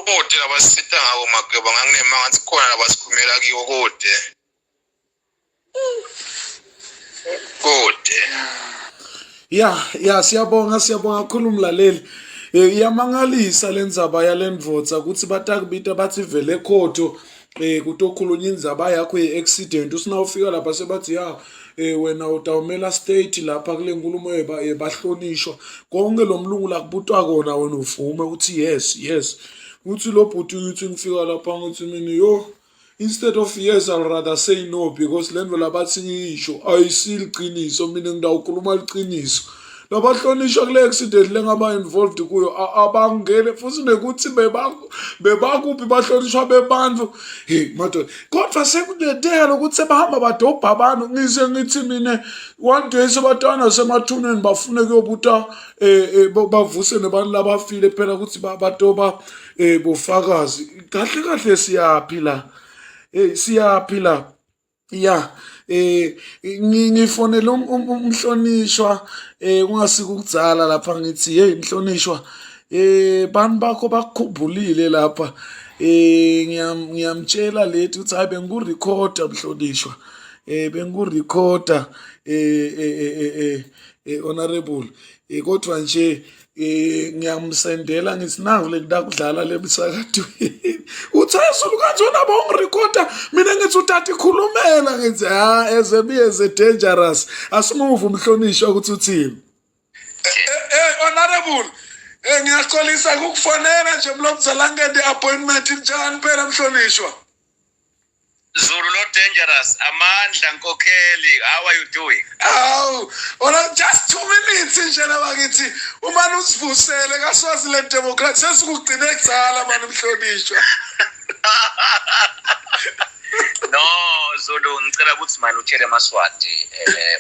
Kodwa labasita ngabo mageba nganginemanga ngathi khona labasikhumela kiwo kodwa. Ya siyabonga kakhulu umlaleli. Iyamangalisa lenzaba yalendvodza ukuthi batakubita bathi vele ekhoto kutokhulunywa indzaba yakho ye-accident usinawufika lapha sebathi ya wena utawumela state lapha kule nkulumo bahlonishwa konke lo mlungu la kubutwa kona wena uvume uthi yes uthi lo bhuti uthi ngifika lapha ngithi mina yo instead of yes I'll rather say no because lento labathi ngisho ayisiliqiniso mina ngidawukhuluma liqiniso labahlonishwa kule accident lengaba involved kuyo abangene futhi nekuthi bebakuphi bahlonishwa bebantu madoda kodwa sekudedela ukuthi sebahamba badobha abantu ngise ngithi mina one day sebatwana semathuneni bafune kuyobuta bavuse nabantu labafile phela ukuthi badoba bofakazi kahle siyaphila ya ngifonela umhlonishwa kungasika ukudzala lapha ngithi hey mhlonishwa bantu bakho bakukhumbulile lapha ngiyamtshela lethi ukuthi hayi bengurecorda mhlonishwa bengurecorda honorable kodwa nje ngiyamsendela ngithi nangu lekudala lebisakadweni uthi Zulu kanjona bongirecorda mina ngithi utata ikhulumela ngithi as a dangerous asimuve umhlonishwa ukuthi uthini honorable ngiyaxolisa ukukufonela nje mlomzalangende appointment njani phela mhlonishwa Zulu lo dangerous amandla nkokheli how are you doing just 2 minutes nje labakithi uma usivusele kasozi le democracy sesikugcina ekudzala manje mhlonishwa No Zulu ngicela ukuthi manje utshele Maswati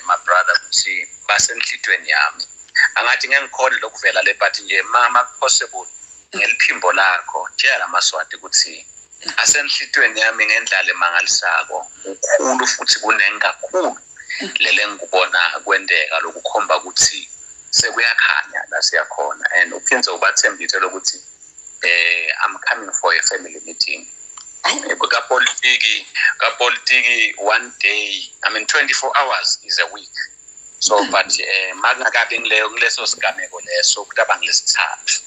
my brother ukuthi basenhlitweni yami angathi ngengikhona lokuvela le but nje mama possible ngeliphimbo lakho tshela Maswati ukuthi asenhlitweni yami ngendlala emangalisako ukhulu futhi kunengakhulu lele ngikubona kwendeka lokukhomba ukuthi sekuyakhanya la siyakhona and uphinze ubathembise lokuthi I'm coming for a family meeting kapolitiki one day 24 hours is a week so but magakabi ngileso sigameko leso kutaba ngilesithathu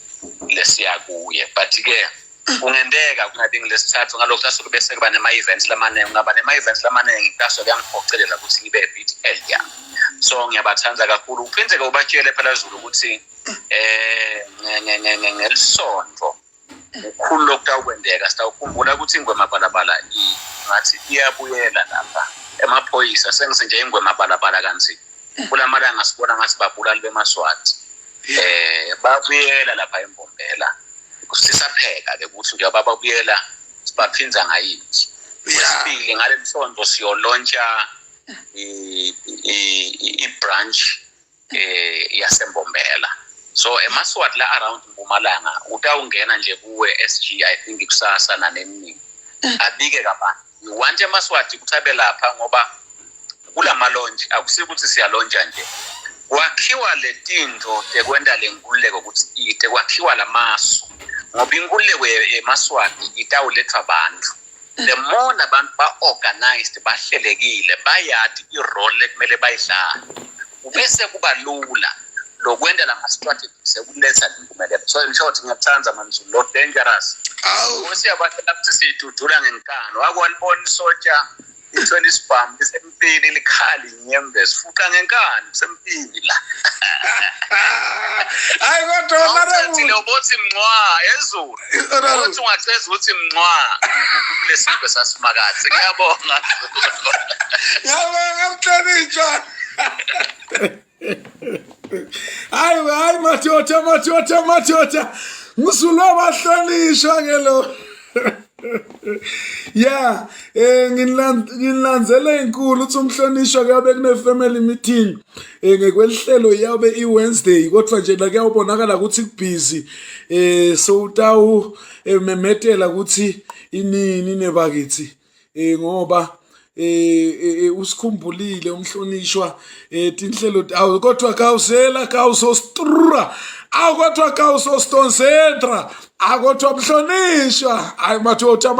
lesiyakuye but ke ungendeka kungabi ngilesithathu ngalokho sasuke bese kuba nema-events lamaningi ngaba nema-events lamaningi kaso kuyangiphocelela ukuthi ngibe bit earlier so ngiyabathanda kakhulu uphinde-ke ubatshele phela Zulu ukuthi ngelisonto ukhulu lokutawukwendeka sitawukhumbula ukuthi ingwemabalabala ngathi iyabuyela lapha emaphoyisa sengisenje ingwemabalabala kanzi kulamalanga sibona ngathi babulali beMaswati babuyela lapha eMbombela sisapheka-ke ukuthi njengoba babuyela sibaphinza ngayithi wesibili ngale msonto siyolontsha i-branch yaseMbombela so eMaswati la around Mpumalanga utawungena nje kuwe SG I think kusasa nanemini abike kabanzi you want eMaswati kuthabe lapha ngoba kula malonje akusiki ukuthi siyalontsha nje kwakhiwa letinto tekwenda lenkululeko ukuthi ite kwakhiwa lamasu ngoba inkululeko eMaswati itawulethwa abantu the more abantu ba-organized bahlelekile bayathi i-role ekumele bayidlale ubese kuba lula lokwenda lama-strategy sekuletha lempumelelo so in short ngiyakuthanda manzulu lo dangerous siyabathela ukuthi siyidudula ngenkani wakwalibona isotsha ithwele isibhamu lisempini likhali inyembezi fuqa ngenkani kusempini la hayi kodwa honorable ubothi mncwa eZulu uthi ungaceza ukuthi mncwa kulesizwe sasimakathe ngiyabonga mhlonishwa hayi mathotha ngizulu abahlonishwa ke lo ya ngilandzela inkulu uthi umhlonishwa kuyabe kune-family meeting ngekwelihlelo yabe i-Wednesday kodwa nje la kuyawubonakala ukuthi kubhizi so utawu memetela ukuthi inini nebakithi ngoba usikhumbulile umhlonishwa tinhlelo awu kodwa kawuzela kawusostrura awu kodwa kawusostonsentra akodwa mhlonishwa hayi mathotha